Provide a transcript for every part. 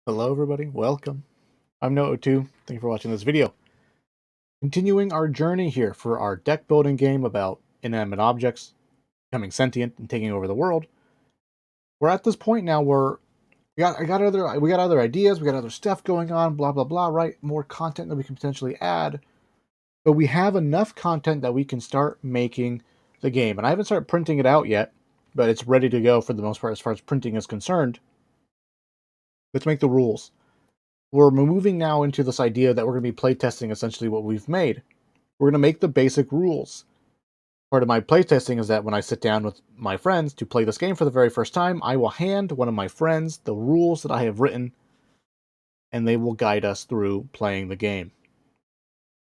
Hello everybody, welcome. I'm No02, thank you for watching this video. Continuing our journey here for our deck building game about inanimate objects becoming sentient and taking over the world. We're at this point now where we got other ideas, we got other stuff going on, blah blah blah, right? More content that we can potentially add. But we have enough content that we can start making the game. And I haven't started printing it out yet, but it's ready to go for the most part as far as printing is concerned. Let's make the rules. We're moving now into this idea that we're going to be playtesting essentially what we've made. We're going to make the basic rules. Part of my playtesting is that when I sit down with my friends to play this game for the very first time, I will hand one of my friends the rules that I have written, and they will guide us through playing the game.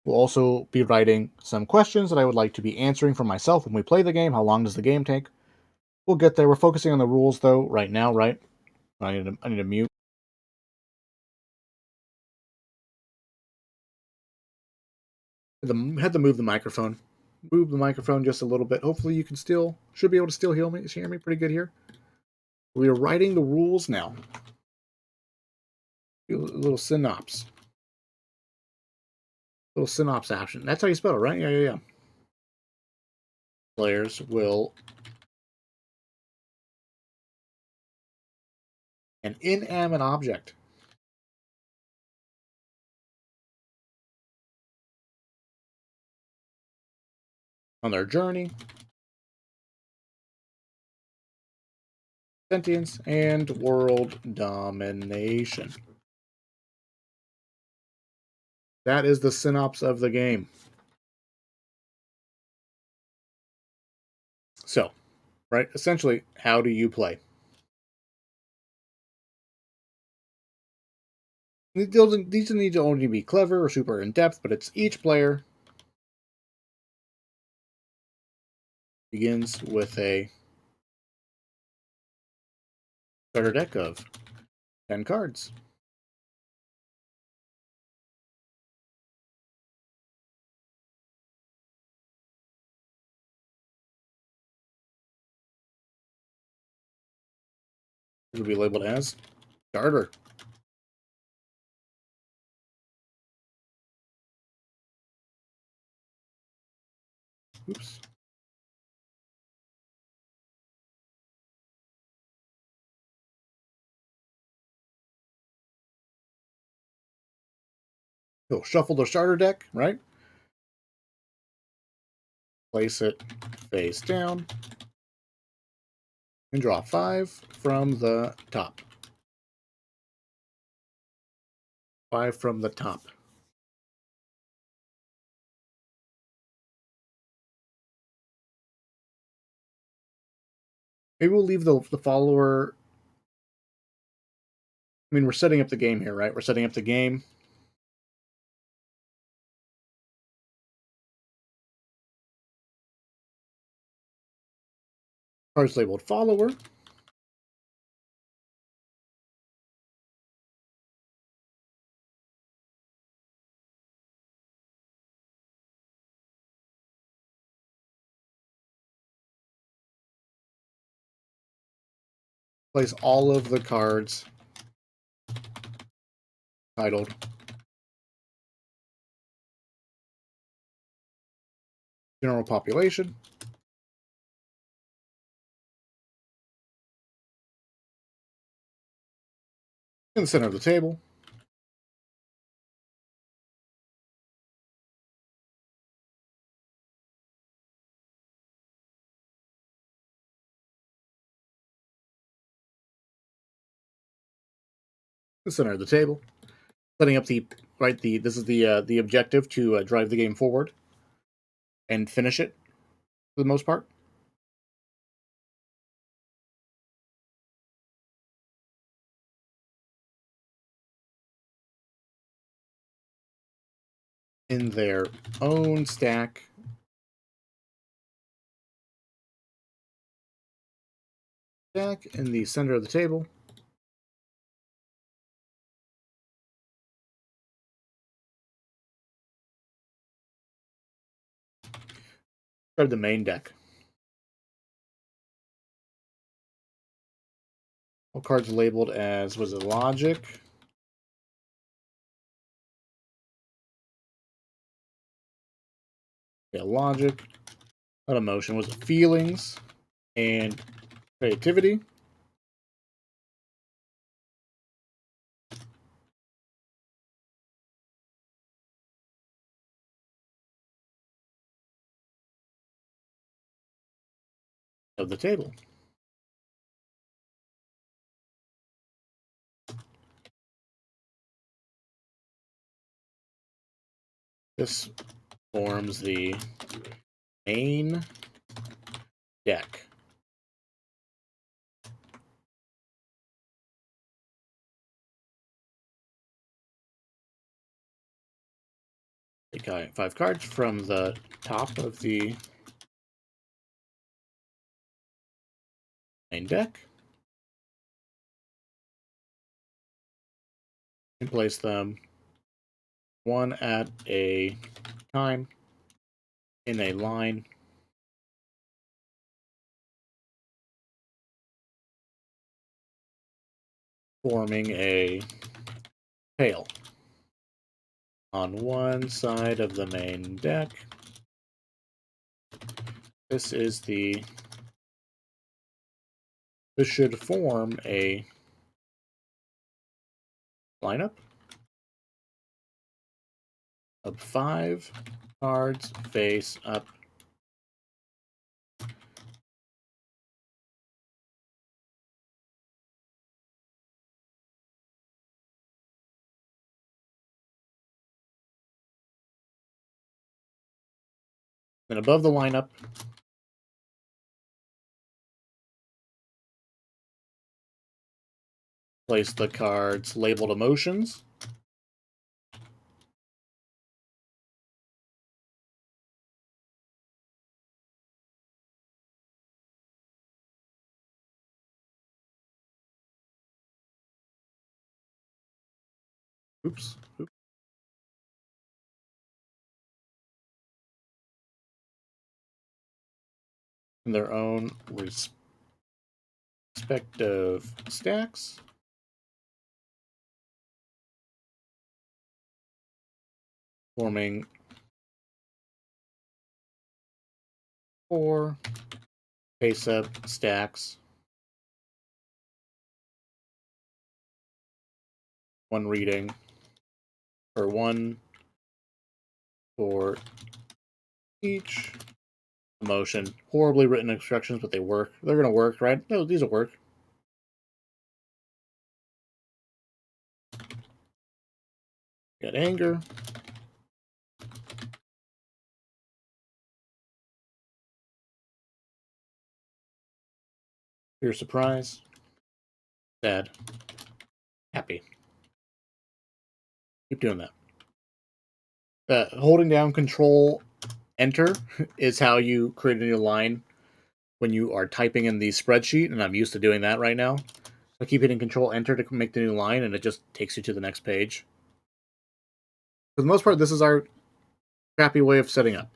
We'll also be writing some questions that I would like to be answering for myself when we play the game. How long does the game take? We'll get there. We're focusing on the rules, though, right now, right? I need to mute. Had to move the microphone. Move the microphone just a little bit. Hopefully you should be able to still hear me pretty good here. We are writing the rules now. A little synopsis. Little synopsis option. That's how you spell it, right? Yeah. Players will an inanimate object on their journey, sentience, and world domination. That is the synopsis of the game. So, right, essentially, how do you play? These don't need to only be clever or super in depth, but it's each player begins with a starter deck of 10 cards. It will be labeled as starter. Oops. You'll shuffle the starter deck, right? Place it face down and draw 5 from the top. 5 from the top. Maybe we'll leave the follower. I mean, we're setting up the game here, right? We're setting up the game. Cards labeled follower. Place all of the cards titled General Population. In the center of the table. The center of the table. Setting up this is the objective to drive the game forward and finish it for the most part. In their own stack. In the center of the table. Or the main deck. All cards labeled as, was it logic? Yeah, logic, not emotion. Was it feelings and creativity? Of the table. This forms the main deck. Take 5 cards from the top of the main deck and place them one at a time in a line, forming a tail on one side of the main deck. This should form a lineup of 5 cards face up. Then above the lineup, place the cards labeled emotions. Oops. In their own respective stacks. Forming 4 face-up stacks. One reading, or one for each emotion. Horribly written instructions, but they work. They're going to work, right? No, these will work. Got anger. Fear, surprise. Sad. Happy. Keep doing that. Holding down Control Enter is how you create a new line when you are typing in the spreadsheet, and I'm used to doing that right now. I keep hitting Control Enter to make the new line, and it just takes you to the next page. For the most part, this is our crappy way of setting up.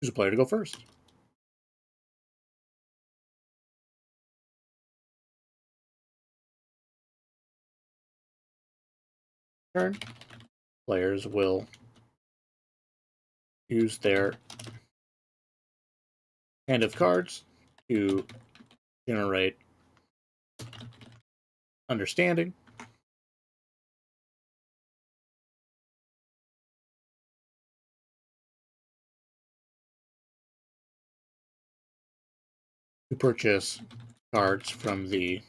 Choose a player to go first. Turn. Players will use their hand of cards to generate understanding. To purchase cards from the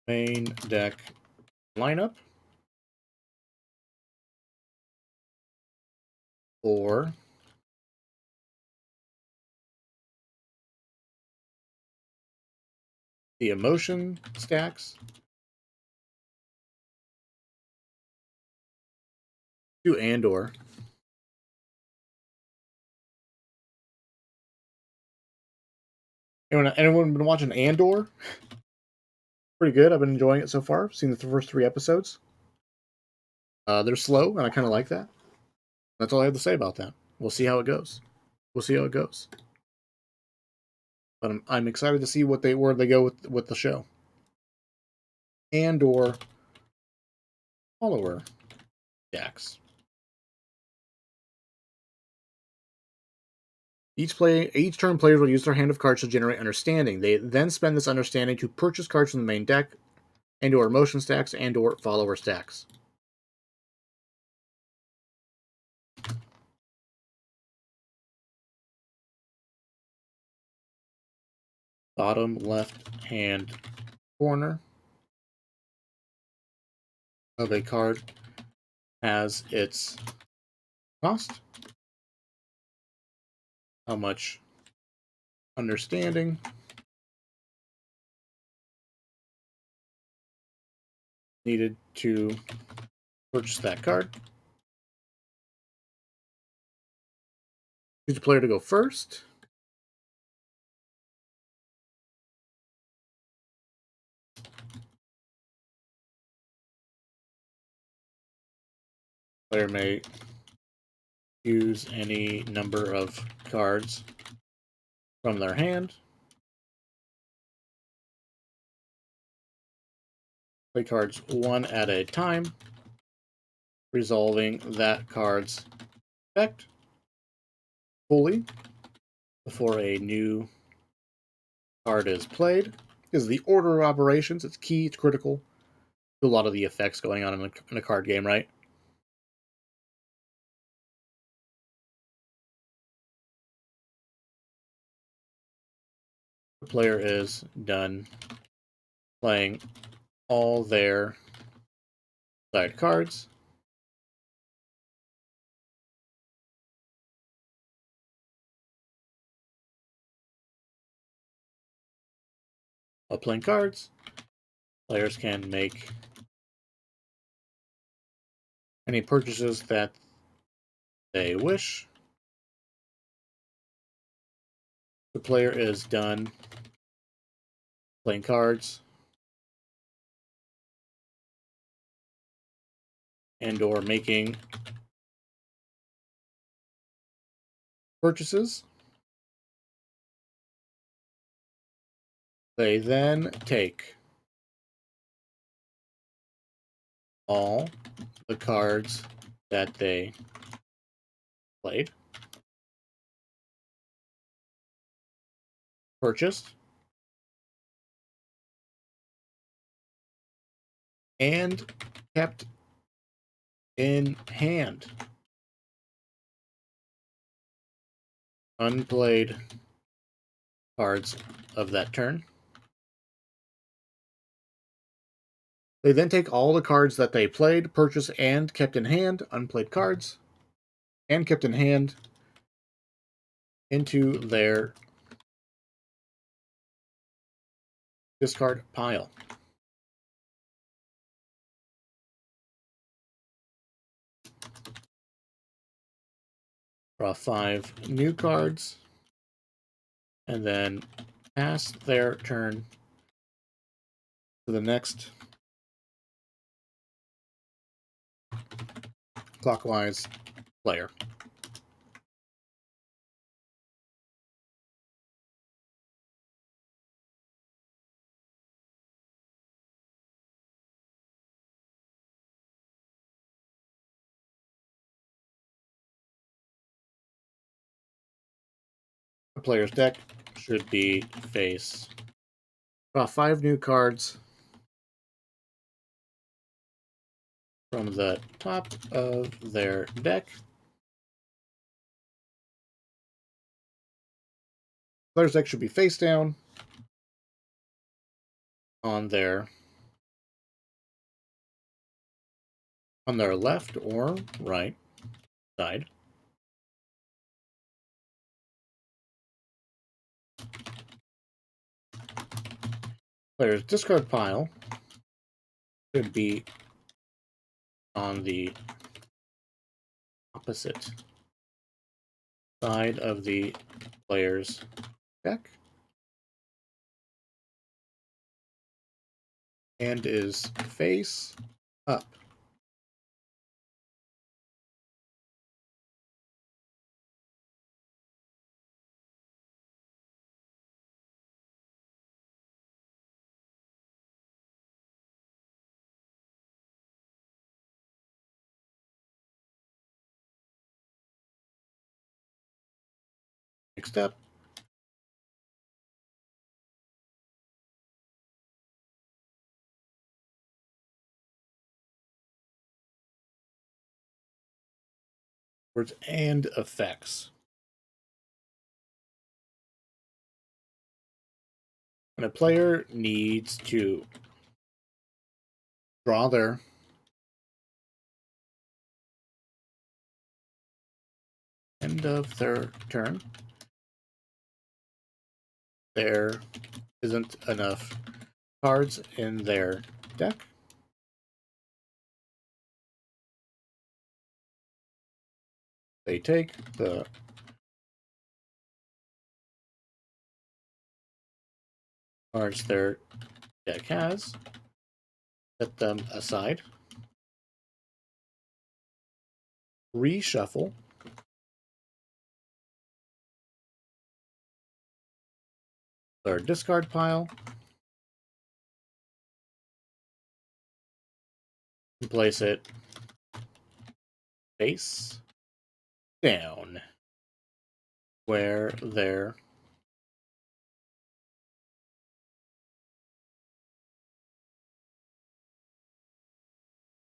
main deck lineup, or the emotion stacks. Do and/or. Anyone been watching Andor? Pretty good. I've been enjoying it so far. Seen the first 3 episodes. They're slow, and I kind of like that. That's all I have to say about that. We'll see how it goes. But I'm excited to see where they go with the show and or follower decks. Each turn, players will use their hand of cards to generate understanding. They then spend this understanding to purchase cards from the main deck, and or emotion stacks, and or follower stacks. Bottom left hand corner of a card has its cost, how much understanding needed to purchase that card. Choose a player to go first. Player may use any number of cards from their hand. Play cards one at a time, resolving that card's effect fully before a new card is played. Is the order of operations. It's key, it's critical to a lot of the effects going on in a card game, right? The player is done playing all their side cards. While playing cards, players can make any purchases that they wish. The player is done playing cards and or making purchases. They then take all the cards that they played, purchased, and kept in hand. Unplayed cards of that turn. They then take all the cards that they played, purchased, and kept in hand, unplayed cards, and kept in hand, into their discard pile. Draw 5 new cards, and then pass their turn to the next clockwise player. The player's deck should be face. Draw 5 new cards from the top of their deck. Player's deck should be face down on their left or right side. Player's discard pile should be on the opposite side of the player's deck and is face up. Next step. Words and effects. When a player needs to draw their end of their turn, there isn't enough cards in their deck, they take the cards their deck has, set them aside, reshuffle their discard pile, and place it face down where there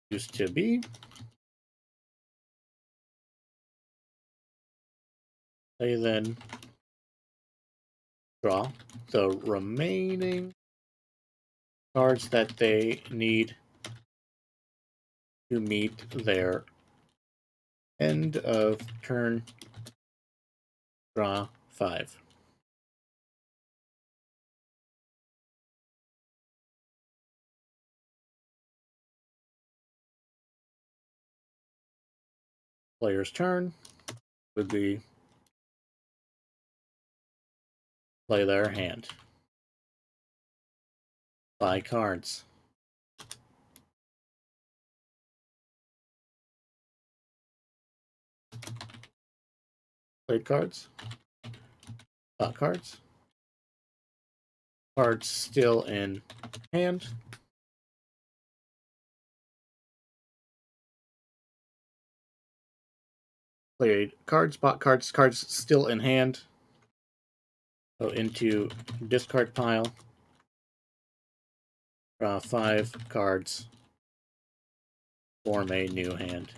used to be. They then draw the remaining cards that they need to meet their end of turn draw 5. Player's turn would be play their hand. Buy cards. Played cards. Bought cards. Cards still in hand. Played cards. Bought cards. Cards still in hand. Go into discard pile. Draw 5 cards. Form a new hand.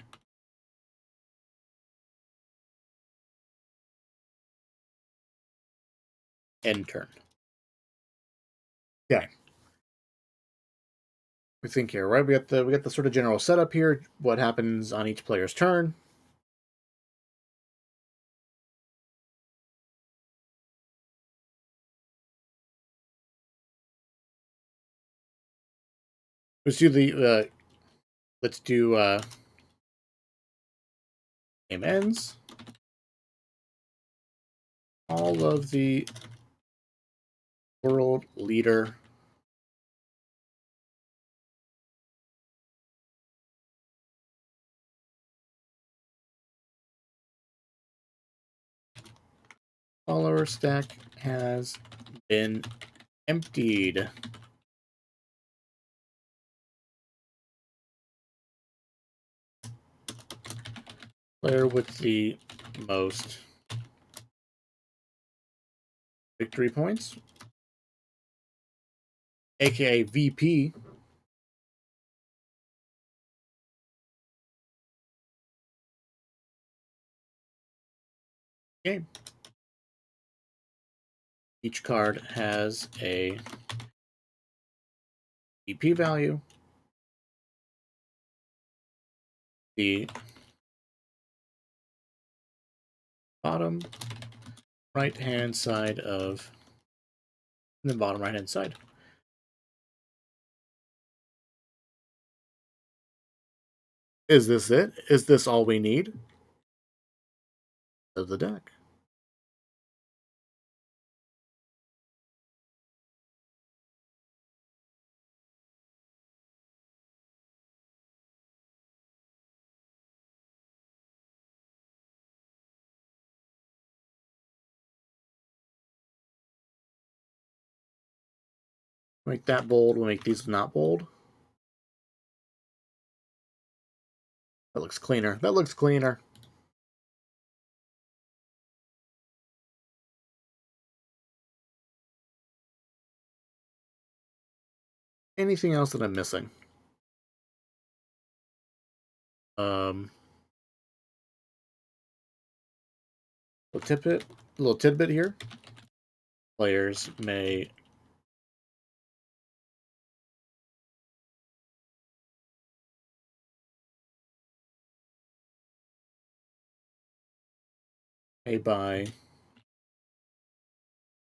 End turn. Okay. We think here, right? We got the sort of general setup here. What happens on each player's turn? Let's do the game ends. All of the world leader follower stack has been emptied. Player with the most victory points, aka VP, game. Each card has a VP value. The bottom right hand side of the bottom right hand side. Is this it? Is this all we need of the deck? Make that bold. We'll make these not bold. That looks cleaner. That looks cleaner. anything else that I'm missing? Um, little tidbit here. Players may buy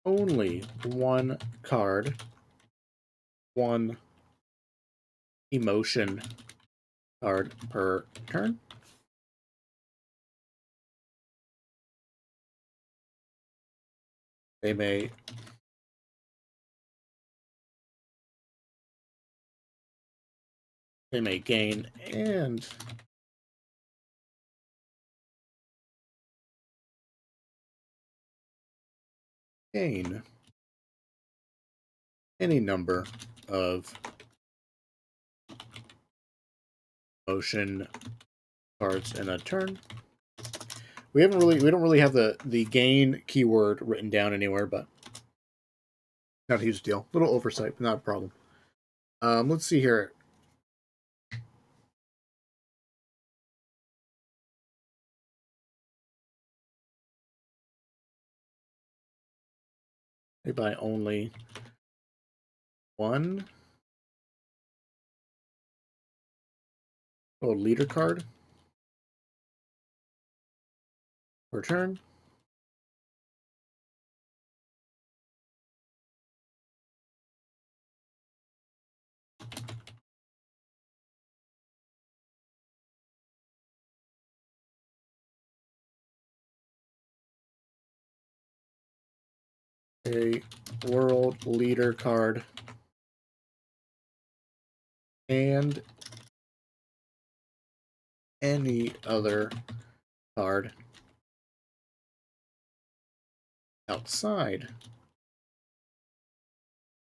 only one card, one emotion card per turn. They may gain and gain any number of motion cards in a turn. We don't really have the gain keyword written down anywhere, but not a huge deal. Little oversight, but not a problem. Let's see here. They buy only one leader card per turn. A world leader card and any other card outside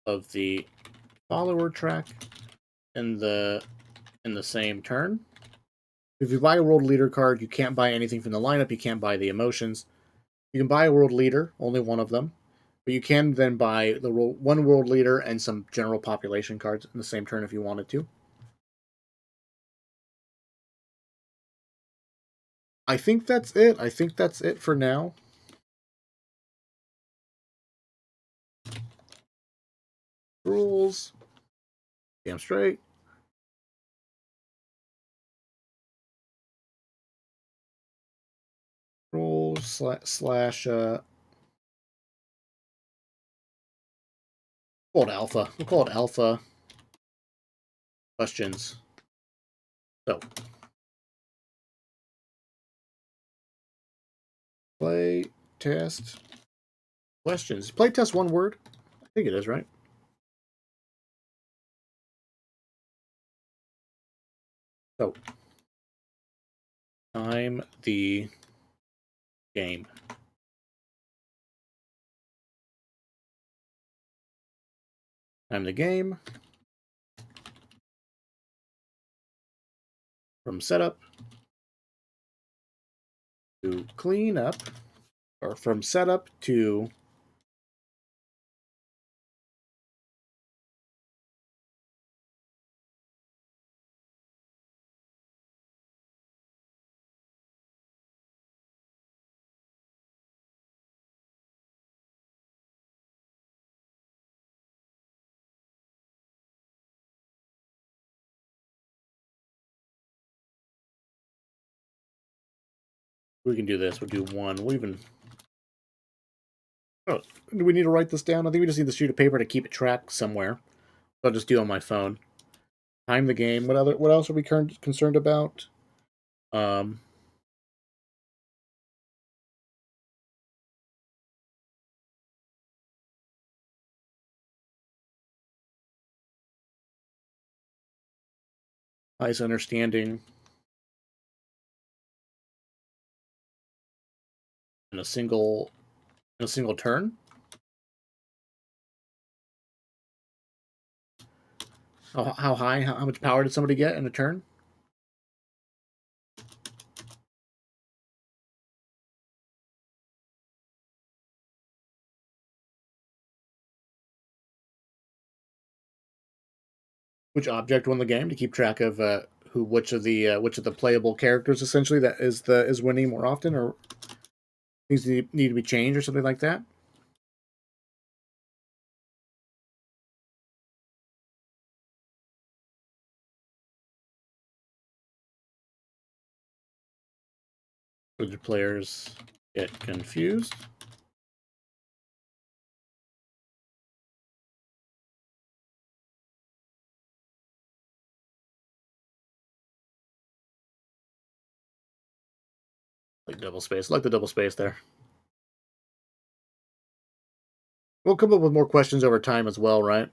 of the follower track in the same turn. If you buy a world leader card, you can't buy anything from the lineup. You can't buy the emotions. You can buy a world leader, only one of them, but you can then buy the one world leader and some general population cards in the same turn if you wanted to. I think that's it. I think that's it for now. Rules. Damn straight. Rules slash call it alpha. We'll call it alpha questions. So play test questions. Play test one word. I think it is, right? So time the game. Time the game from setup to clean up, or from setup to we can do this. We'll do one. We'll even. Oh, do we need to write this down? I think we just need the sheet of paper to keep it tracked somewhere. I'll just do on my phone. Time the game. What else are we concerned about? Highest understanding in a single turn. How high? How much power did somebody get in a turn? which object won the game to keep track of which of the playable characters essentially that is winning more often, or things need to be changed or something like that. Would the players get confused? Like double space, like the double space there. We'll come up with more questions over time as well, right?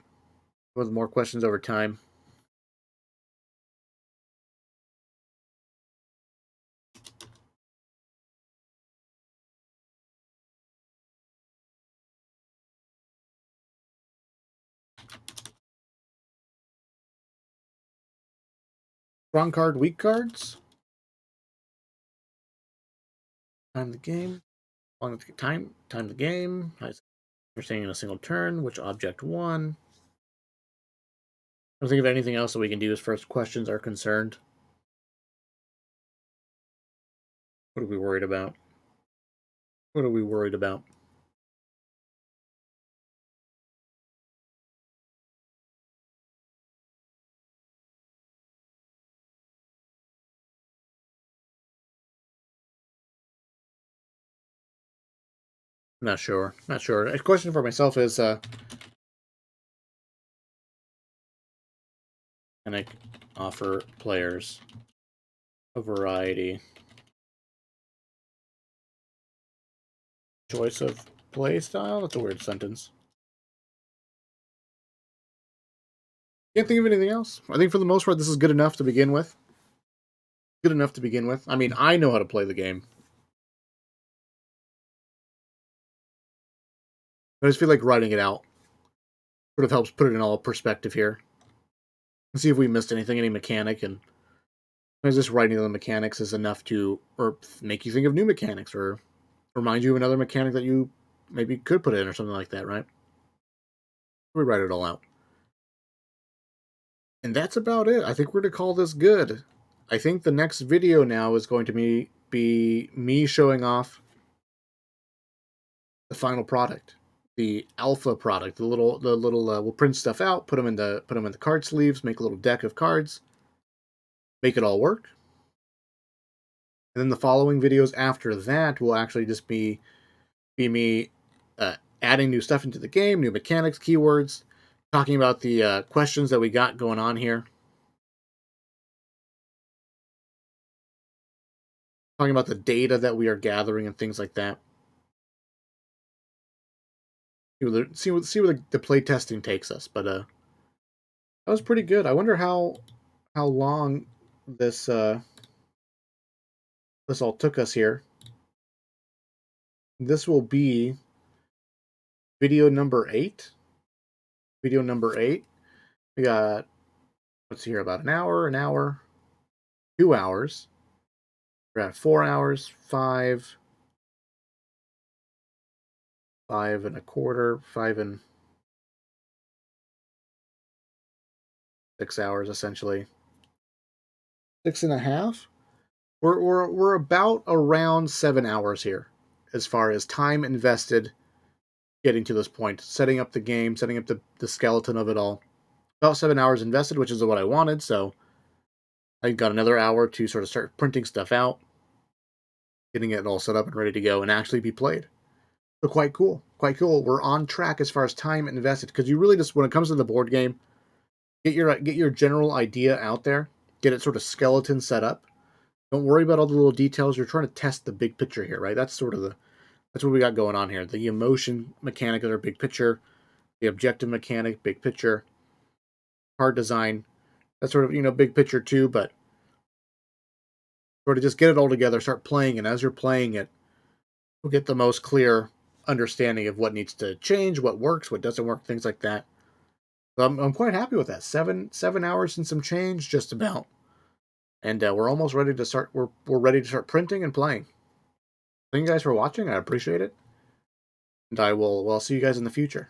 With more questions over time. Strong card, weak cards. Time the game. Time the game. Understanding in a single turn. Which object won? I don't think of anything else that we can do as far as questions are concerned. What are we worried about? What are we worried about? Not sure. Not sure. A question for myself is, can I offer players a variety choice of play style? That's a weird sentence. Can't think of anything else. I think for the most part, this is good enough to begin with. Good enough to begin with. I mean, I know how to play the game. I just feel like writing it out sort of helps put it in all perspective here. And see if we missed anything, any mechanic, and just writing the mechanics is enough to, or make you think of new mechanics, or remind you of another mechanic that you maybe could put in, or something like that, right? We write it all out. And that's about it. I think we're going to call this good. I think the next video now is going to be me showing off the final product, the alpha product. We'll print stuff out, put them in the card sleeves, make a little deck of cards, make it all work. And then the following videos after that will actually just be me adding new stuff into the game, new mechanics, keywords, talking about the questions that we got going on here, talking about the data that we are gathering and things like that. See where the play testing takes us. But that was pretty good. I wonder how long this this all took us here. This will be video number 8. Video number 8. We got, let's see here, about an hour, 2 hours. We're at 4 hours, 5 and a quarter, 5 and 6 hours essentially. 6.5. We're about around 7 hours here as far as time invested getting to this point, setting up the game, setting up the skeleton of it all. About 7 hours invested, which is what I wanted, so I got another hour to sort of start printing stuff out, getting it all set up and ready to go and actually be played. So quite cool. Quite cool. We're on track as far as time invested, because you really just, when it comes to the board game, get your general idea out there, get it sort of skeleton set up. Don't worry about all the little details. You're trying to test the big picture here, right? That's sort of that's what we got going on here. The emotion mechanic is our big picture, the objective mechanic, big picture, card design, that's sort of, big picture too, but sort of just get it all together, start playing, and as you're playing it, you'll get the most clear understanding of what needs to change, what works, what doesn't work, things like that. So I'm quite happy with that. 7 hours and some change, just about. And we're almost ready to start. We're ready to start printing and playing. Thank you guys for watching. I appreciate it. And I'll see you guys in the future.